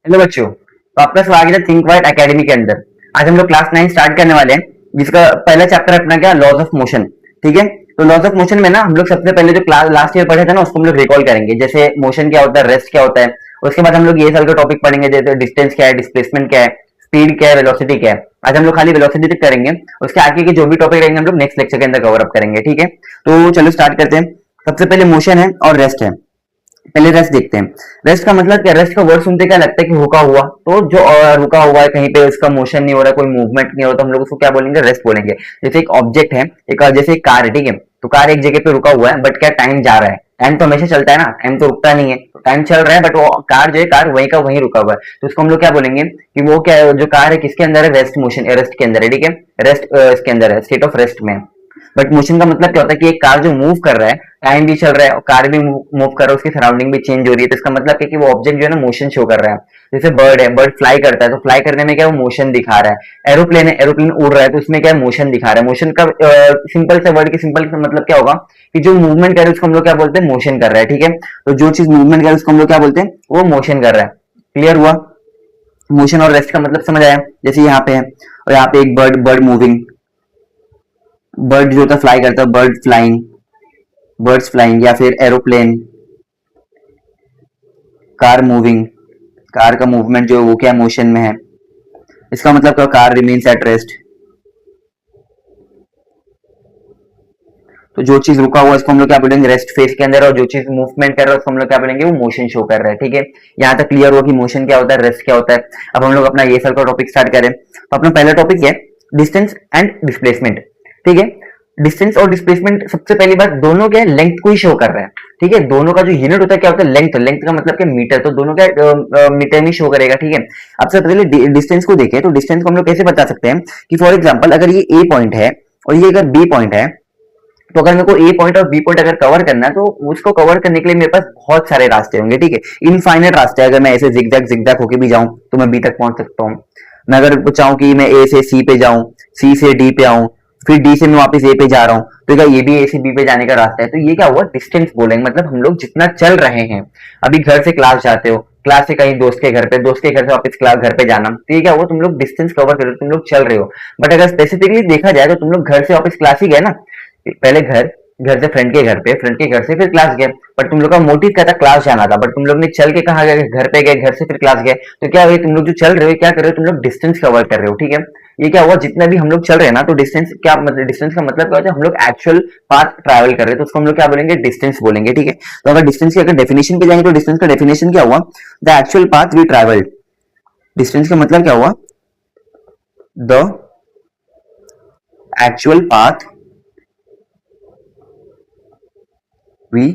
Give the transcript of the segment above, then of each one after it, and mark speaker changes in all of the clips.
Speaker 1: Hello बच्चों, तो आपका स्वागत है थिंक वाइट एकेडमी के अंदर। आज हम लोग क्लास 9 स्टार्ट करने वाले हैं, जिसका पहला चैप्टर अपना क्या, लॉज ऑफ मोशन। ठीक है, तो लॉज ऑफ मोशन में ना हम लोग सबसे पहले जो क्लास लास्ट ईयर पढ़े थे ना, उसको हम लोग रिकॉल करेंगे। जैसे मोशन क्या होता है, रेस्ट क्या होता है। उसके बाद हम लोग ये साल का टॉपिक पढ़ेंगे, जैसे डिस्टेंस क्या है, डिस्प्लेसमेंट क्या है, स्पीड क्या है, वेलोसिटी क्या है। आज हम लोग खाली वेलोसिटी तक करेंगे, उसके आगे के जो भी टॉपिक रहेंगे हम लोग नेक्स्ट लेक्चर के अंदर कवर अप करेंगे। ठीक है, तो चलो स्टार्ट करते हैं। सबसे पहले मोशन है और रेस्ट है। पहले रेस्ट देखते हैं। रेस्ट का मतलब क्या, रेस्ट का वर्ड सुनते क्या लगता है कि रुका हुआ। तो जो रुका हुआ है कहीं पे, उसका मोशन नहीं हो रहा, कोई मूवमेंट नहीं हो रहा, तो हम लोग उसको क्या बोलेंगे, रेस्ट बोलेंगे। जैसे एक ऑब्जेक्ट है, एक जैसे एक कार है, ठीक है, तो कार एक जगह पे रुका हुआ है, बट क्या टाइम जा रहा है। टाइम तो हमेशा चलता है ना, टाइम तो रुकता नहीं है। तो टाइम चल रहा है, बट वो कार जो है, कार वहीं का वहीं रुका हुआ है। तो उसको हम लोग क्या बोलेंगे कि वो क्या है, जो कार है किसके अंदर है, रेस्ट मोशन, रेस्ट के अंदर है। ठीक है, रेस्ट इसके अंदर है, स्टेट ऑफ रेस्ट में। बट मोशन का मतलब क्या होता है कि एक कार जो मूव कर रहा है, टाइम भी चल रहा है और कार भी मूव कर रहा है, उसकी सराउंडिंग भी चेंज हो रही है। तो इसका मतलब है कि वो ऑब्जेक्ट जो है ना, मोशन शो कर रहा है। जैसे बर्ड है, बर्ड फ्लाई करता है, तो फ्लाई करने में क्या, वो मोशन दिखा रहा है। एरोप्लेन है, एरोप्लेन उड़ रहा है, तो उसमें क्या है, मोशन दिखा रहा है। मोशन का सिंपल से वर्ड की सिंपल से मतलब क्या होगा कि जो मूवमेंट कर रहा है उसको हम लोग क्या बोलते हैं, मोशन कर रहा है। ठीक है, तो जो चीज मूवमेंट कर रहा है उसको हम लोग क्या बोलते हैं, वो मोशन कर रहा है। क्लियर हुआ। मोशन और रेस्ट का मतलब समझ आया। जैसे यहाँ पे है और यहाँ पे एक बर्ड, बर्ड मूविंग, बर्ड जो होता है फ्लाई करता है, बर्ड फ्लाइंग, बर्ड्स फ्लाइंग। या फिर एरोप्लेन, कार मूविंग, कार का मूवमेंट जो है वो क्या मोशन में है। इसका मतलब क्या, कार रिमेन्स एट रेस्ट। तो जो चीज रुका हुआ है इसको हम लोग क्या बोलेंगे, रेस्ट फेज के अंदर। और जो चीज मूवमेंट कर रहा है उसको हम लोग क्या बोलेंगे, वो मोशन शो कर रहा है। ठीक है, यहाँ तक क्लियर हुआ कि मोशन क्या होता है, रेस्ट क्या होता है। अब हम लोग अपना ये साल का टॉपिक स्टार्ट करें। तो अपना पहला टॉपिक है डिस्टेंस एंड डिस्प्लेसमेंट। ठीक है, डिस्टेंस और डिस्प्लेसमेंट, सबसे पहली बात, दोनों क्या लेंथ को ही शो कर रहा है। ठीक है, दोनों का जो यूनिट होता है क्या होता है, लेंथ। लेंथ का मतलब क्या, मीटर। तो दोनों क्या मीटर में शो करेगा। ठीक है, अब सबसे पहले डिस्टेंस को देखें। तो डिस्टेंस को हम लोग कैसे बता सकते हैं कि फॉर एग्जाम्पल अगर ये ए पॉइंट है और ये अगर बी पॉइंट है, तो अगर मेरे को ए पॉइंट और बी पॉइंट अगर कवर करना है, तो उसको कवर करने के लिए मेरे पास बहुत सारे रास्ते होंगे। ठीक है, इनफाइनेट रास्ते। अगर मैं ऐसे जिगजैग जिगजैग होके भी जाऊं तो मैं बी तक पहुंच सकता हूँ। मैं अगर चाहूँ कि मैं ए से सी पे जाऊं, सी से डी पे आऊं, फिर डी से मैं वापस ए पे जा रहा हूँ, तो क्या ये भी ए से बी पे जाने का रास्ता है। तो ये क्या हुआ, डिस्टेंस बोलेंगे। मतलब हम लोग जितना चल रहे हैं, अभी घर से क्लास जाते हो, क्लास से कहीं दोस्त के घर पे, दोस्त के घर से वापस क्लास घर पे जाना, तो ये क्या हुआ, तुम लोग डिस्टेंस कवर कर रहे हो, तुम लोग चल रहे हो। बट अगर स्पेसिफिकली देखा जाए तो तुम लोग घर से वापस क्लास ही गए ना। पहले घर, घर से फ्रेंड के घर पे, फ्रेंड के घर से फिर क्लास गए। बट तुम लोग का मोटिव क्या था, क्लास जाना था। बट तुम लोग ने चल के कहा गए, घर पे गए, घर से फिर क्लास गए। तो क्या हुआ, तुम लोग जो चल रहे हो क्या कर रहे हो, तुम लोग डिस्टेंस कवर कर रहे हो। ठीक है, ये क्या हुआ, जितना भी हम लोग चल रहे हैं ना, तो डिस्टेंस क्या मतलब, डिस्टेंस का मतलब क्या होता है, हम लोग एक्चुअल पाथ ट्रैवल कर रहे हैं, तो उसको हम लोग क्या बोलेंगे, डिस्टेंस बोलेंगे। ठीक है, तो अगर डिस्टेंस की अगर डेफिनेशन पे जाएंगे तो डिस्टेंस का डेफिनेशन क्या हुआ, the actual path we travelled. Distance का मतलब क्या हुआ, the actual path we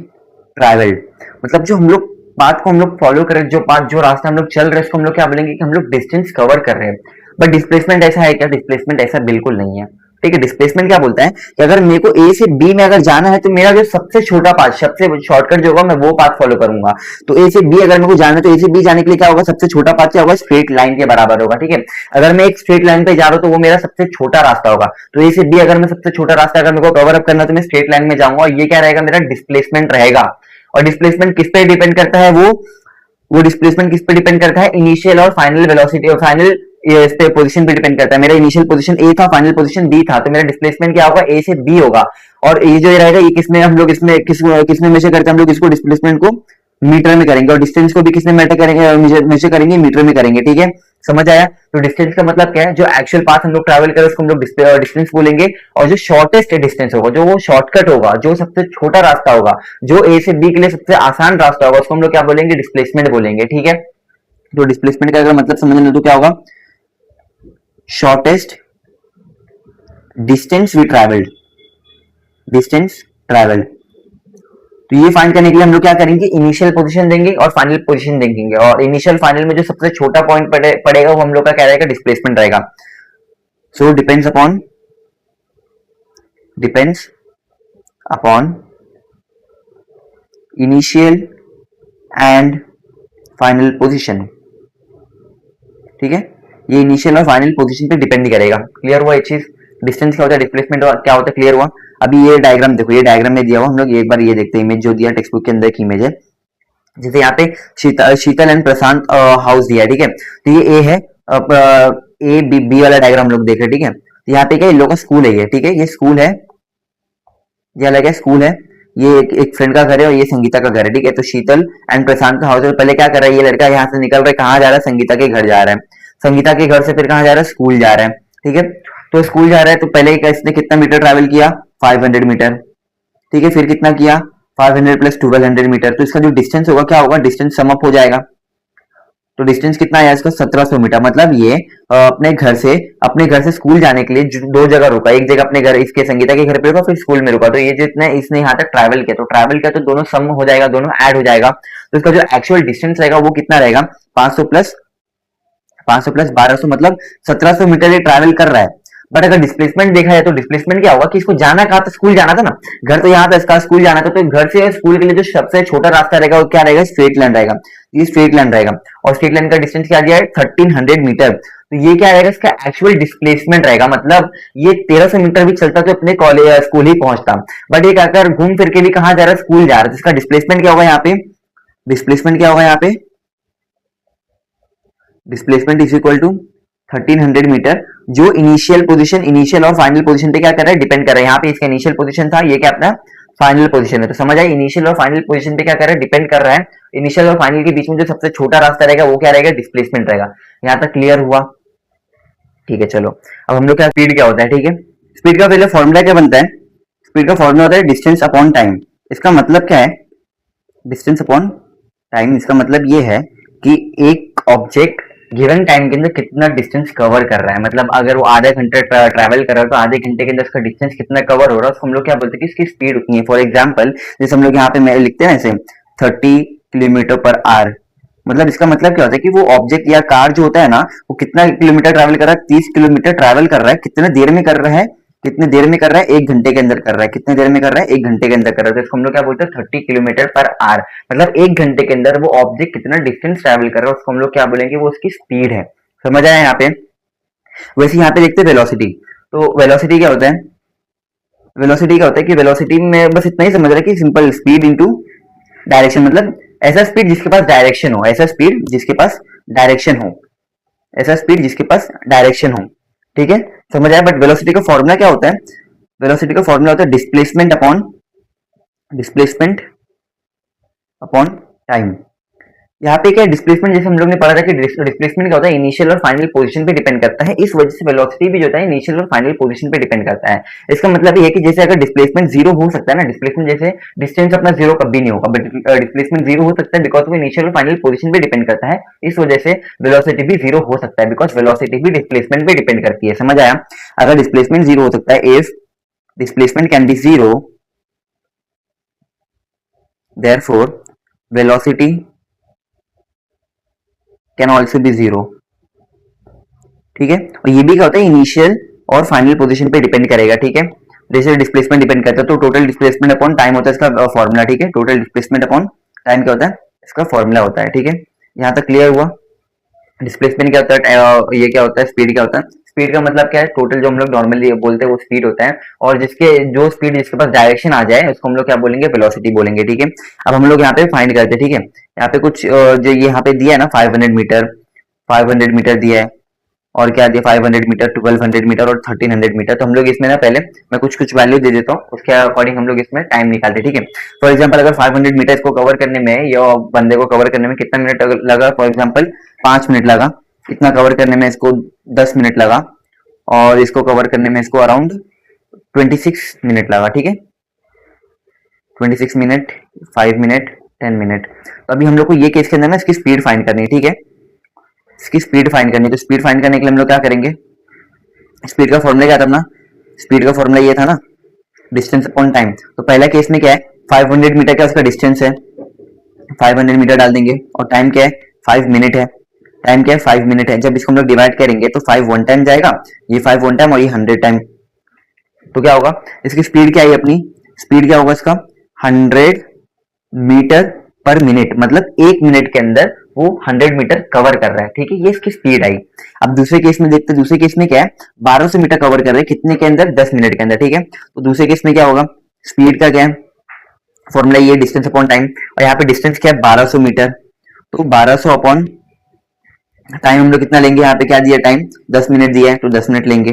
Speaker 1: travelled. मतलब जो हम लोग पाथ को हम लोग फॉलो कर रहे हैं, जो पाथ, जो रास्ता हम लोग चल रहे हैं, उसको हम लोग क्या बोलेंगे कि हम लोग डिस्टेंस कवर कर रहे हैं। बट डिस्प्लेसमेंट ऐसा है क्या, डिस्प्लेसमेंट ऐसा बिल्कुल नहीं है। ठीक है, डिस्प्लेसमेंट क्या बोलता है कि अगर मेरे को ए से बी में अगर जाना है, तो मेरा जो सबसे छोटा पाथ, सबसे शॉर्टकट जो होगा, मैं वो पाथ फॉलो करूंगा। तो ए से बी अगर मेरे को जाना है, तो ए से बी जाने के लिए क्या होगा, सबसे छोटा पाथ क्या होगा, स्ट्रेट लाइन के बराबर होगा। ठीक है, अगर मैं एक स्ट्रेट लाइन पे जा रहा हूं तो वो मेरा सबसे छोटा रास्ता होगा। तो ए से बी अगर मैं सबसे छोटा रास्ता अगर मेरे को कवर अप करना है, तो मैं स्ट्रेट लाइन में जाऊंगा। और ये क्या रहेगा, मेरा डिस्प्लेसमेंट रहेगा। और डिस्प्लेसमेंट किस पे डिपेंड करता है, वो डिस्प्लेसमेंट किस पे डिपेंड करता है, इनिशियल और फाइनल वेलोसिटी और फाइनल इस पे पोजीशन पे डिपेंड करता है। मेरा इनिशियल पोजीशन ए था, फाइनल पोजीशन बी था, तो मेरा डिस्प्लेसमेंट क्या होगा, ए से बी होगा। और ये जो रहेगा, ये किसमें हम लोग इसमें किसमें मेजर करते हैं, हम लोग इसको डिस्प्लेसमेंट को मीटर में करेंगे, और डिस्टेंस को भी किसमें मेजर करेंगे, मेजर करेंगे मीटर में करेंगे। ठीक है, समझ आया। तो डिस्टेंस का मतलब क्या है, जो एक्चुअल पाथ हम लोग ट्रैवल करें उसको हम लोग डिस्टेंस बोलेंगे। और जो शॉर्टेस्ट डिस्टेंस होगा, जो वो शॉर्टकट होगा, जो सबसे छोटा रास्ता होगा, जो ए से बी के लिए सबसे आसान रास्ता होगा, उसको हम लोग क्या बोलेंगे, डिस्प्लेसमेंट बोलेंगे। ठीक है, तो डिस्प्लेसमेंट का अगर मतलब समझना तो क्या होगा, shortest distance we travelled, distance travelled. तो ये फाइंड करने के लिए हम लोग क्या करेंगे, इनिशियल पोजीशन देंगे और फाइनल पोजीशन देंगे। और इनिशियल फाइनल में जो सबसे छोटा पॉइंट पड़ेगा वो हम लोग का क्या रहेगा, डिस्प्लेसमेंट रहेगा। So depends upon initial and final position. ठीक है, ये इनिशियल और फाइनल पोजीशन पे डिपेंड करेगा। क्लियर हुआ एक चीज, डिस्टेंस क्या होता है, डिस्प्लेसमेंट क्या होता है, क्लियर हुआ। अभी ये डायग्राम देखो, ये डायग्राम में दिया हुआ, हम लोग एक बार ये देखते हैं, इमेज जो दिया टेक्स्ट बुक के अंदर की इमेज है। जैसे यहाँ पे शीतल एंड प्रशांत हाउस दिया है, ठीक है। तो ये ए है, ए बी वाला डायग्राम हम लोग देख रहे हैं, ठीक है। तो यहाँ पे क्या इन लोगों का स्कूल है ये, ठीक है, ये स्कूल है, ये अलग है, स्कूल है। ये एक फ्रेंड का घर है और ये संगीता का घर है, ठीक है। तो शीतल एंड प्रशांत का हाउस है। पहले क्या कर रहा है ये लड़का, यहाँ से निकल रहा है, कहाँ जा रहा है, संगीता के घर जा रहा है। संगीता के घर से फिर कहाँ जा रहा है, स्कूल जा रहा है, ठीक है। तो स्कूल जा रहा है तो पहले इसने कितना मीटर ट्रैवल किया, 500 मीटर, ठीक है। फिर कितना किया, 500 प्लस 1200 मीटर। तो इसका जो डिस्टेंस होगा क्या होगा, डिस्टेंस सम अप हो जाएगा। तो डिस्टेंस कितना आया इसका, 1700 मीटर। मतलब ये अपने घर से स्कूल जाने के लिए दो जगह रुका, एक जगह अपने घर, इसके संगीता के घर पे रुका, फिर स्कूल में रुका। तो ये जितने इसने यहाँ तक ट्रैवल किया, तो ट्रैवल किया तो दोनों सम हो जाएगा, दोनों ऐड हो जाएगा। तो इसका जो एक्चुअल डिस्टेंस रहेगा वो कितना रहेगा, 500 प्लस 1200, मतलब 1700 मीटर ये ट्रैवल कर रहा है। बट अगर डिस्प्लेसमेंट देखा जाए तो डिस्प्लेसमेंट क्या होगा कि इसको जाना कहाँ था, स्कूल जाना था ना, घर तो यहाँ था इसका, स्कूल जाना था। तो घर से स्कूल के लिए जो सबसे छोटा रास्ता रहेगा वो क्या रहेगा, स्ट्रेट लाइन रहेगा। ये स्ट्रेट लाइन रहेगा और स्ट्रेट लाइन का डिस्टेंस क्या दिया है, 1300 मीटर। तो ये क्या रहेगा, इसका एक्चुअल डिस्प्लेसमेंट रहेगा। मतलब ये 1300 मीटर भी चलता तो अपने कॉलेज स्कूल ही पहुंचता, बट ये क्या कर घूम फिर के भी कहाँ जा रहा है, स्कूल जा रहा है। तो इसका डिस्प्लेसमेंट क्या होगा यहाँ पे, डिस्प्लेसमेंट क्या होगा यहाँ पे, displacement is equal to 1300 metre, जो इनिशियल और फाइनल पोजीशन पे क्या कर रहा है, डिपेंड कर रहा है। यहाँ पे इसका इनिशियल पोजीशन था, ये क्या अपना फाइनल पोजीशन है। तो समझ आए, इनिशियल और फाइनल पोजीशन पे क्या कर रहा है, डिपेंड कर रहा है। इनिशियल और फाइनल के बीच में जो सबसे छोटा रास्ता रहेगा वो क्या रहेगा, डिस्प्लेसमेंट रहेगा। यहाँ तक क्लियर हुआ, ठीक है। चलो अब हम लोग क्या, स्पीड क्या होता है, ठीक है। स्पीड का पहले फॉर्मूला क्या बनता है, स्पीड का फॉर्मूला होता है डिस्टेंस अपॉन टाइम। इसका मतलब क्या है, डिस्टेंस अपॉन टाइम, इसका मतलब ये है कि एक ऑब्जेक्ट गिवन टाइम के अंदर कितना डिस्टेंस कवर कर रहा है। मतलब अगर वो आधे घंटे ट्रैवल कर रहा है तो आधे घंटे के अंदर उसका डिस्टेंस कितना कवर हो रहा है, उसको हम लोग क्या बोलते हैं कि इसकी स्पीड उतनी है। फॉर एग्जांपल जैसे हम लोग यहाँ पे लिखते हैं ऐसे 30 किलोमीटर पर आवर, मतलब इसका मतलब क्या होता है कि वो ऑब्जेक्ट या कार जो होता है ना, वो कितना किलोमीटर ट्रैवल कर रहा है, 30 किलोमीटर ट्रैवल कर रहा है। कितने देर में कर रहा है, कितने देर में कर रहा है, 1 घंटे के अंदर कर रहा है। कितने देर में कर रहा है, 1 घंटे के अंदर कर रहा है। तो इसको हम लोग क्या बोलते हैं, 30 किलोमीटर पर आवर। मतलब 1 घंटे के अंदर वो ऑब्जेक्ट कितना डिस्टेंस ट्रैवल कर रहा है उसको हम लोग क्या बोलेंगे, वो उसकी स्पीड है। समझ आया यहाँ पे। वैसे यहाँ पे देखते हैं वेलोसिटी। तो वेलोसिटी क्या होता है, वेलोसिटी क्या होता है कि वेलोसिटी में बस इतना ही समझ रहा है कि सिंपल स्पीड इंटू डायरेक्शन। मतलब ऐसा स्पीड जिसके पास डायरेक्शन हो, ऐसा स्पीड जिसके पास डायरेक्शन हो, ऐसा स्पीड जिसके पास डायरेक्शन हो, ठीक है, समझ आया। बट वेलोसिटी का फॉर्मूला क्या होता है, वेलोसिटी का फॉर्मूला होता है डिस्प्लेसमेंट अपॉन टाइम। यहाँ पे क्या डिस्प्लेसमेंट, जैसे हम लोग ने पढ़ा था कि डिस्प्लेसमेंट क्या होता है, इनिशियल और फाइनल पोजीशन पे डिपेंड करता है। इस वजह से वेलोसिटी भी जो होता है इनिशियल और फाइनल पोजीशन पे डिपेंड करता है। इसका मतलब ये है कि जैसे अगर डिस्प्लेसमेंट जीरो हो सकता है ना, डिस्प्लेसमेंट जैसे डिस्टेंस अपना जीरो कभी नहीं होगा, बट डिस्प्लेसमेंट जीरो हो सकता है बिकॉज वो इनिशियल और फाइनल पोजीशन पे डिपेंड करता है। इस वजह से वेलोसिटी भी जीरो हो सकता है बिकॉज वेलोसिटी भी डिस्प्लेसमेंट पे डिपेंड करती है। समझ आया। अगर डिस्प्लेसमेंट जीरो हो सकता है, if displacement can be zero, therefore velocity can also be zero, ठीक है। और ये भी क्या होता है, इनिशियल और फाइनल पोजीशन पे डिपेंड करेगा, ठीक है। जैसे डिस्प्लेसमेंट डिपेंड करता है तो टोटल डिस्प्लेसमेंट अपॉन टाइम होता है इसका फॉर्मूला, ठीक है। टोटल डिस्प्लेसमेंट अपॉन टाइम क्या होता है, इसका फॉर्मूला होता है, ठीक है। यहाँ तक क्लियर हुआ। डिस्प्लेसमेंट क्या होता है, ये क्या होता है, स्पीड क्या होता है। स्पीड का मतलब क्या है, टोटल जो हम लोग नॉर्मली बोलते हैं वो स्पीड होता है, और जो स्पीड जिसके पास डायरेक्शन आ जाए उसको हम लोग क्या बोलेंगे, वेलोसिटी बोलेंगे, ठीक है। अब हम लोग यहाँ पे फाइंड करते हैं, ठीक है। यहाँ पे कुछ जो यहाँ पे दिया है ना 500 मीटर, 500 मीटर दिया है, और क्या दिया 500 मीटर, 1200 मीटर और 1300 मीटर। तो हम लोग इसमें ना पहले मैं कुछ कुछ वैल्यू दे देता हूँ, उसके अकॉर्डिंग हम लोग इसमें टाइम निकालते हैं, ठीक है। फॉर एग्जांपल अगर 500 मीटर इसको कवर करने में या बंदे को कवर करने में कितना मिनट लगा, फॉर एग्जांपल 5 मिनट लगा। इतना कवर करने में इसको 10 मिनट लगा, और इसको कवर करने में इसको अराउंड 26 मिनट लगा, ठीक है। 26 मिनट, 5 मिनट, 10 मिनट। तो अभी हम लोग को ये केस के अंदर ना इसकी स्पीड फाइंड करनी है, ठीक है। इसकी स्पीड फाइंड करनी है। तो स्पीड फाइंड करने के लिए हम लोग क्या करेंगे, स्पीड का फॉर्मूला क्या था अपना, स्पीड का फॉर्मूला ये था ना, डिस्टेंस अपॉन टाइम। तो पहला केस में क्या है, 500 मीटर क्या उसका डिस्टेंस है, 500 मीटर डाल देंगे, और टाइम क्या है, 5 मिनट है। टाइम क्या है, 5 मिनट है। जब इसको हम लोग डिवाइड करेंगे तो 5 वन टाइम जाएगा, ये 5 वन टाइम और ये 100 टाइम। तो क्या होगा, इसकी स्पीड क्या है, अपनी स्पीड क्या होगा इसका, 100 मीटर पर मिनट। मतलब 1 मिनट के अंदर वो 100 मीटर कवर कर रहा है, ठीक है। ये इसकी स्पीड आई। अब दूसरे केस में देखते हैं, दूसरे केस में क्या है, 1200 मीटर कवर कर रहे हैं, कितने के अंदर, 10 मिनट के अंदर, ठीक है। तो दूसरे केस में क्या होगा, स्पीड का क्या है, फॉर्मूला ये डिस्टेंस अपॉन टाइम, और यहाँ पे डिस्टेंस क्या है 1200 मीटर, तो 1200 अपॉन टाइम हम लोग कितना लेंगे, यहाँ पे क्या दिया टाइम 10 मिनट दिया है तो 10 मिनट लेंगे,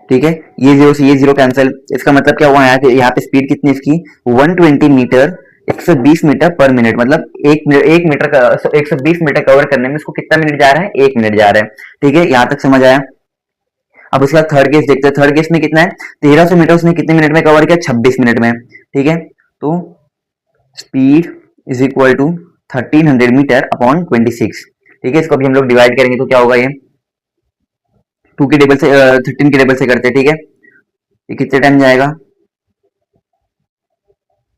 Speaker 1: ठीक है। ये जीरो से ये जीरो कैंसिल, इसका मतलब क्या हुआ यहाँ पे स्पीड कितनी इसकी 120 मीटर 120 मीटर पर मिनट, मतलब एक मीटर का 120 मीटर कवर करने में इसको कितना मिनट जा रहा है, 1 मिनट जा रहा है, ठीक है। यहाँ तक समझ आया। अब उसके बाद थर्ड केस देखते हैं, थर्ड केस में कितना है 1300 मीटर उसने कितने मिनट में कवर किया, 26 मिनट में, ठीक है। तो speed is equal to 1300 metre upon 26, ठीक है। इसको भी हम लोग डिवाइड करेंगे तो क्या होगा, ये 2 के टेबल से 13 के टेबल से करते हैं, ठीक है। ये कितने टाइम जाएगा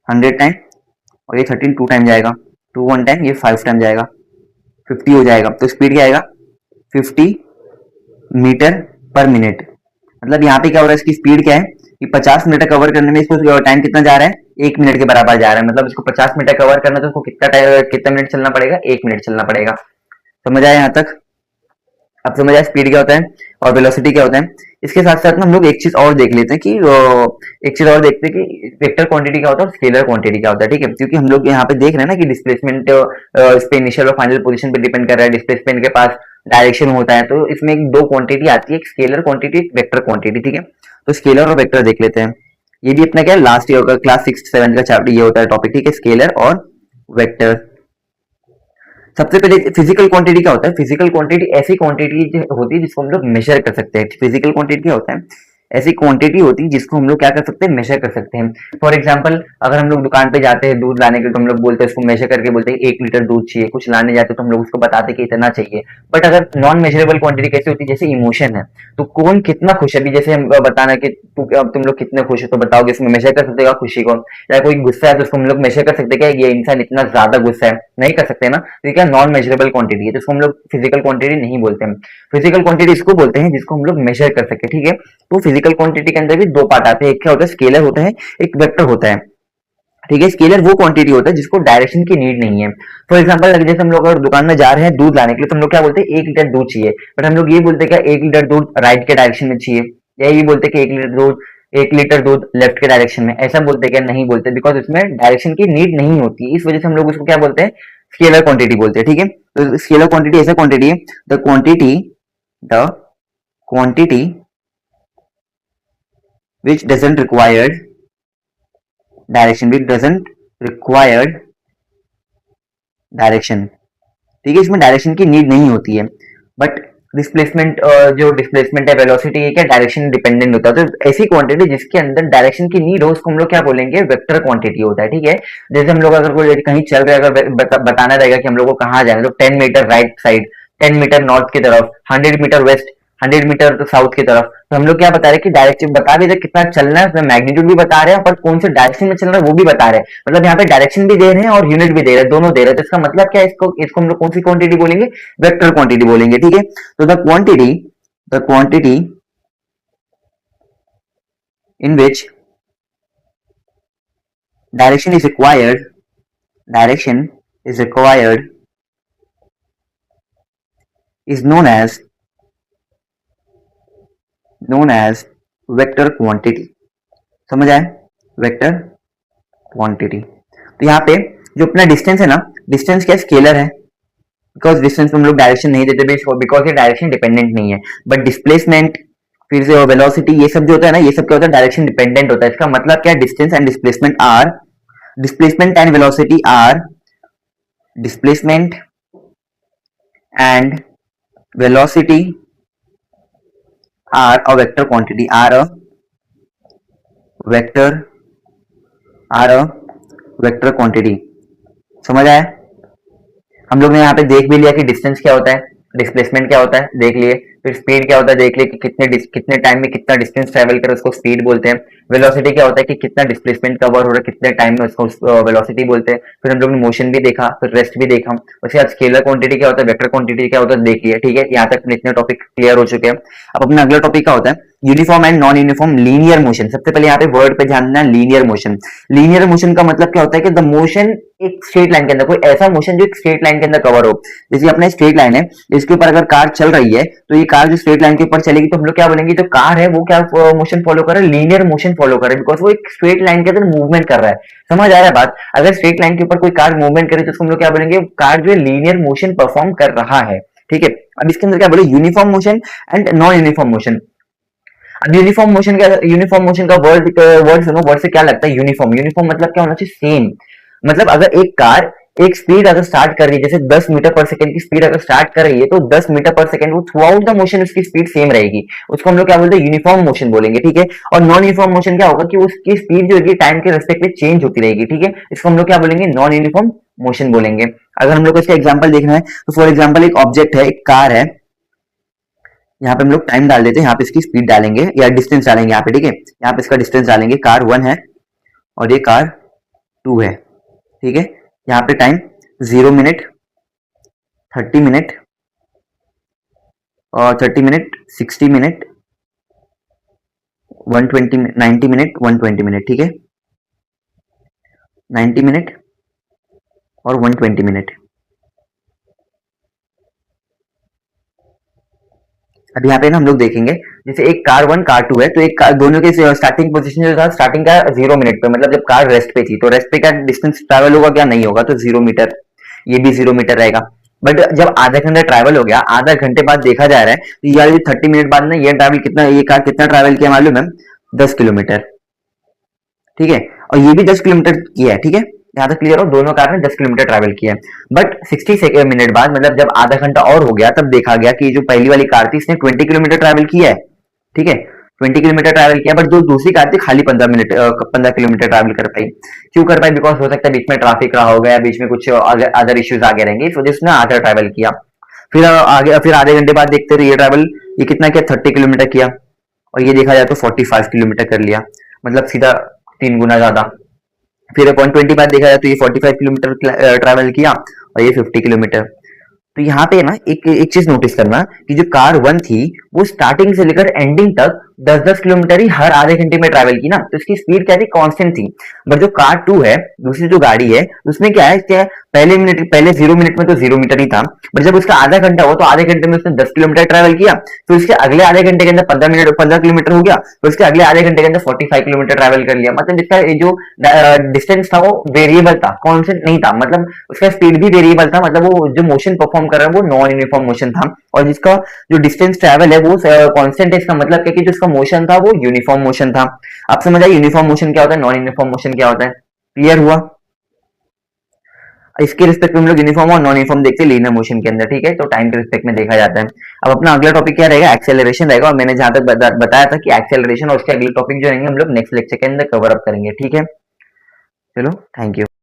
Speaker 1: 100 टाइम, और ये 13 2 टाइम जाएगा, 2 1 टाइम, ये 5 टाइम जाएगा, 50 हो जाएगा। तो स्पीड क्या आएगा 50 मीटर पर मिनट, मतलब यहाँ पे क्या हो रहा है, इसकी स्पीड क्या है कि 50 मीटर कवर करने में इसको टाइम कितना जा रहा है, 1 मिनट के बराबर जा रहा है, मतलब इसको 50 मीटर कवर करना तो इसको कितना मिनट चलना पड़ेगा, 1 मिनट चलना पड़ेगा। समझ आया यहाँ तक। अब समझ आया स्पीड क्या होता है और वेलोसिटी क्या होता है। इसके साथ साथ हम लोग एक चीज और देख लेते हैं कि एक चीज और देखते हैं कि वेक्टर क्वांटिटी क्या होता है और स्केलर क्वांटिटी क्या होता है, ठीक है। क्योंकि हम लोग यहाँ पे देख रहे हैं ना कि डिस्प्लेसमेंट इस पे इनिशियल और फाइनल पोजीशन पे डिपेंड कर रहा है, डिस्प्लेसमेंट के पास डायरेक्शन होता है, तो इसमें दो क्वांटिटी आती है, एक स्केलर क्वांटिटी एक वेक्टर क्वांटिटी, ठीक है। तो स्केलर और वेक्टर देख लेते हैं। ये भी अपना क्या लास्ट ईयर का क्लास 6 7 का चैप्टर ये होता है टॉपिक, ठीक है, स्केलर और वेक्टर। सबसे पहले फिजिकल क्वांटिटी क्या होता है, फिजिकल क्वांटिटी ऐसी क्वांटिटी होती है जिसको हम लोग मेजर कर सकते हैं। फिजिकल क्वांटिटी क्या होता है, ऐसी क्वांटिटी होती है जिसको हम लोग क्या कर सकते हैं, मेजर कर सकते हैं। फॉर एग्जांपल अगर हम लोग दुकान पे जाते हैं दूध लाने के लिए तो हम लोग बोलते हैं उसको मेजर करके बोलते हैं 1 लीटर दूध चाहिए, कुछ लाने जाते हैं तो हम लोग उसको बताते हैं कि इतना चाहिए। बट अगर नॉन मेजरेबल क्वांटिटी कैसी होती है, जैसे इमोशन है, तो कौन कितना खुश है, अभी जैसे हम बताना कि तुम लोग कितने खुश हो तो बताओगे, इसमें मेजर कर सकते हो खुशी को। या कोई गुस्सा है तो उसको हम लोग मेजर कर सकते हैं क्या ये इंसान इतना ज्यादा गुस्सा है, नहीं कर सकते ना, तो क्या नॉन मेजरेबल क्वांटिटी है, तो इसको हम लोग फिजिकल क्वांटिटी नहीं बोलते हैं। फिजिकल क्वांटिटी इसको बोलते हैं जिसको हम लोग मेजर कर सके, ठीक है। तो फिजिकल क्वांटिटी के अंदर भी दो पार्ट आते हैं, एक क्या होता है स्केलर होता है, एक वेक्टर होता है, ठीक है। स्केलर वो क्वांटिटी होता है जिसको डायरेक्शन की नीड नहीं है। फॉर एग्जांपल जैसे हम लोग अगर दुकान में जा रहे हैं दूध लाने के लिए तो हम लोग क्या बोलते हैं 1 लीटर दूध चाहिए, बट हम लोग ये बोलते हैं क्या 1 लीटर दूध राइट के डायरेक्शन में चाहिए, या ये बोलते हैं कि 1 लीटर दूध लेफ्ट के डायरेक्शन में, ऐसा बोलते क्या, नहीं बोलते, बिकॉज इसमें डायरेक्शन की नीड नहीं होती, इस वजह से हम लोग उसको क्या बोलते हैं स्केलर क्वांटिटी बोलते हैं, ठीक है। तो स्केलर क्वांटिटी ऐसा क्वांटिटी है the quantity which doesn't require direction, ठीक है, इसमें डायरेक्शन की नीड नहीं होती है। बट डिस्प्लेसमेंट जो डिस्प्लेसमेंट है वेलोसिटी है क्या डायरेक्शन डिपेंडेंट होता है, तो ऐसी क्वांटिटी जिसके अंदर डायरेक्शन की नीड हो उसको हम लोग क्या बोलेंगे वेक्टर क्वांटिटी होता है, ठीक है। जैसे हम लोग अगर कोई कहीं चल रहे हैं अगर बताना रहेगा कि हम लोग को कहाँ जाना है, तो 10 metre right side, 10 metre north की तरफ, 100 मीटर वेस्ट, 100 मीटर तो साउथ की तरफ, तो हम लोग क्या बता रहे हैं कि डायरेक्शन बता भी रहे कितना चलना है, उसमें मैग्नीट्यूड भी बता रहे हैं, पर कौन से डायरेक्शन में चलना है वो भी बता रहे हैं, मतलब यहाँ पे डायरेक्शन भी दे रहे हैं और यूनिट भी दे रहे हैं, दोनों दे रहे हैं। तो इसका मतलब क्या है, इसको हम लोग कौन सी क्वांटिटी बोलेंगे, वेक्टर क्वांटिटी बोलेंगे, ठीक है। तो the quantity in which direction is required is known as vector quantity. समझ आए, वेक्टर क्वांटिटी। तो यहाँ पे जो अपना डिस्टेंस है ना, डिस्टेंस क्या स्केलर है, बिकॉज डिस्टेंस हम लोग डायरेक्शन नहीं देते बिकॉज ये डायरेक्शन डिपेंडेंट नहीं है। बट डिस्प्लेसमेंट फिर से वेलोसिटी ये सब जो होता है ना, ये सब क्या होता है डायरेक्शन डिपेंडेंट होता है। इसका मतलब क्या है distance and displacement and velocity are displacement and velocity are a vector quantity, are a vector quantity। समझ आया। हम लोग ने यहाँ पे देख भी लिया कि डिस्टेंस क्या होता है, डिस्प्लेसमेंट क्या होता है देख लिए, फिर स्पीड क्या होता है देख लिए कि कितने टाइम में कितना डिस्टेंस ट्रेवल करे उसको स्पीड बोलते हैं। वेलोसिटी क्या होता है कि कितना डिस्प्लेसमेंट कवर हो रहा है कितने टाइम में उसको वेलोसिटी बोलते हैं। फिर हम लोग ने मोशन भी देखा, फिर रेस्ट भी देखा। उसके बाद स्केलर क्वांटिटी क्या होता है, वेक्टर क्वांटिटी क्या होता है देख लिया, ठीक है। यहाँ तक इतने टॉपिक क्लियर हो चुके हैं। अब अपना अगला टॉपिक क्या होता है, uniform and non uniform linear motion. सबसे पहले यहाँ पे वर्ड पे ध्यान देना, लीनियर मोशन। लीनियर मोशन का मतलब क्या होता है कि द मोशन एक स्ट्रेट लाइन के अंदर, कोई ऐसा मोशन जो एक स्ट्रेट लाइन के अंदर कवर हो। जैसे अपना स्ट्रेट लाइन है, इसके ऊपर अगर कार चल रही है तो ये कार जो स्ट्रेट लाइन के ऊपर चलेगी तो हम लोग क्या बोलेंगे, जो कार है वो क्या मोशन फॉलो कर रहा है, लीनियर मोशन फॉलो कर रहा है, बिकॉज वो एक स्ट्रेट लाइन के अंदर मूवमेंट कर रहा है। समझ आ रहा है बात? अगर स्ट्रेट लाइन के ऊपर कोई कार मूवमेंट करे तो उसको हम लोग क्या बोलेंगे, कार जो है लीनियर मोशन परफॉर्म कर रहा है। ठीक है, अब इसके अंदर क्या बोले, uniform motion and non uniform motion. अब यूनिफॉर्म मोशन का वर्ड सुनो, वर्ड से क्या लगता है, यूनिफॉर्म। यूनिफॉर्म मतलब क्या होना चाहिए, सेम। मतलब अगर एक कार एक स्पीड अगर स्टार्ट कर रही है, जैसे 10 मीटर पर सेकंड की स्पीड अगर स्टार्ट कर रही है तो 10 मीटर पर सेकंड वो थ्रू आउट द मोशन उसकी स्पीड सेम रहेगी, उसको हम लोग क्या बोलते हैं, यूनिफॉर्म मोशन बोलेंगे। ठीक है, और नॉन यूनिफॉर्म मोशन क्या होगा कि उसकी स्पीड जो है टाइम के रेस्पेक्ट में चेंज होती रहेगी। ठीक है, इसको हम लोग क्या बोलेंगे, नॉन यूनिफॉर्म मोशन बोलेंगे। अगर हम लोग को इसका एग्जाम्पल देखना है तो फॉर एग्जाम्पल एक ऑब्जेक्ट है, एक कार है, यहाँ पे हम लोग टाइम डाल देते हैं, यहाँ पे इसकी स्पीड डालेंगे या डिस्टेंस डालेंगे यहाँ पे। ठीक है, यहाँ पे इसका डिस्टेंस डालेंगे, कार 1 है और ये कार 2 है। ठीक है, यहाँ पे टाइम 0 मिनट, 30 मिनट और 30 मिनट, 60 मिनट, 120, 90 मिनट, 120 मिनट। ठीक है, 90 मिनट और 120 मिनट। अब यहाँ पे ना हम लोग देखेंगे, जैसे एक कार 1 कार 2 है तो एक कार, दोनों के स्टार्टिंग पोजीशन जो था, स्टार्टिंग का 0 मिनट पे, मतलब जब कार रेस्ट पे थी तो रेस्ट पे क्या डिस्टेंस ट्रैवल होगा, क्या नहीं होगा, तो 0 मीटर, ये भी 0 मीटर रहेगा। बट जब आधा घंटा ट्रैवल हो गया, आधा घंटे बाद देखा जा रहा है तो यार 30 मिनट बाद ना ये ट्रैवल कितना, ये कार कितना ट्रैवल किया मालूम है, 10 किलोमीटर। ठीक है, और ये भी 10 किलोमीटर किया है। ठीक है, यहाँ तक क्लियर हो, दोनों कार ने 10 किलोमीटर ट्रैवल किया है। बट 60 मिनट बाद, मतलब जब आधा घंटा और हो गया, तब देखा गया कि जो पहली वाली कार थी इसने 20 किलोमीटर ट्रैवल किया है। ठीक है, 20 किलोमीटर ट्रैवल किया, बट जो दूसरी कार थी खाली 15 किलोमीटर ट्रैवल कर पाई। क्यों कर पाई, बिकॉज हो सकता है बीच में ट्रैफिक रहा हो गया, बीच में कुछ अदर इश्यूज आगे रहेंगे, इस वजह से आधा ट्रैवल किया। फिर आगे, फिर आधे घंटे बाद देखते रहे, ये ट्रैवल ये कितना किया, 30 किलोमीटर किया, और ये देखा जाए तो 45 किलोमीटर कर लिया, मतलब सीधा 3 गुना ज्यादा। फिर 120 बाद देखा जाए तो ये 45 किलोमीटर ट्रैवल किया और ये 50 किलोमीटर। तो यहाँ पे ना एक चीज नोटिस करना कि जो कार 1 थी वो स्टार्टिंग से लेकर एंडिंग तक 10-10 किलोमीटर ही हर आधे घंटे में ट्रैवल की ना, तो इसकी स्पीड क्या थी, कांस्टेंट थी। बट जो कार 2 है, दूसरी जो गाड़ी है, उसमें क्या है, क्या पहले 0 मिनट में तो 0 मीटर ही था, बट जब उसका आधा घंटा हुआ तो आधे घंटे में उसने 10 किलोमीटर ट्रैवल किया, फिर उसके अगले आधे घंटे के अंदर 15 किलोमीटर हो गया, फिर उसके अगले आधे घंटे के अंदर 45 किलोमीटर ट्रैवल कर लिया। मतलब इसका जो डिस्टेंस था वो वेरिएबल था, कांस्टेंट नहीं था, मतलब उसका स्पीड भी वेरिएबल था, मतलब वो जो मोशन परफॉर्म कर रहा है वो नॉन यूनिफॉर्म मोशन था। और जिसका जो डिस्टेंस ट्रैवल है वो कांस्टेंट है, इसका मतलब क्या कि जो इसका मोशन था वो यूनिफॉर्म मोशन था। आप समझ आए यूनिफॉर्म मोशन क्या होता है, नॉन यूनिफॉर्म मोशन क्या होता है, क्लियर हुआ? इसके रिस्पेक्ट में हम लोग यूनिफॉर्म और नॉन यूनिफॉर्म देखते हैं लीनियर मोशन के अंदर। ठीक है, तो टाइम के रिस्पेक्ट में देखा जाता है। अब अपना अगला टॉपिक क्या रहेगा, एक्सेलरेशन रहेगा, और मैंने जहां तक बताया था कि एक्सेलरेशन और उसके अगले टॉपिक जो रहेंगे हम लोग नेक्स्ट लेक्चर के अंदर कवर अप करेंगे। ठीक है, चलो, थैंक यू।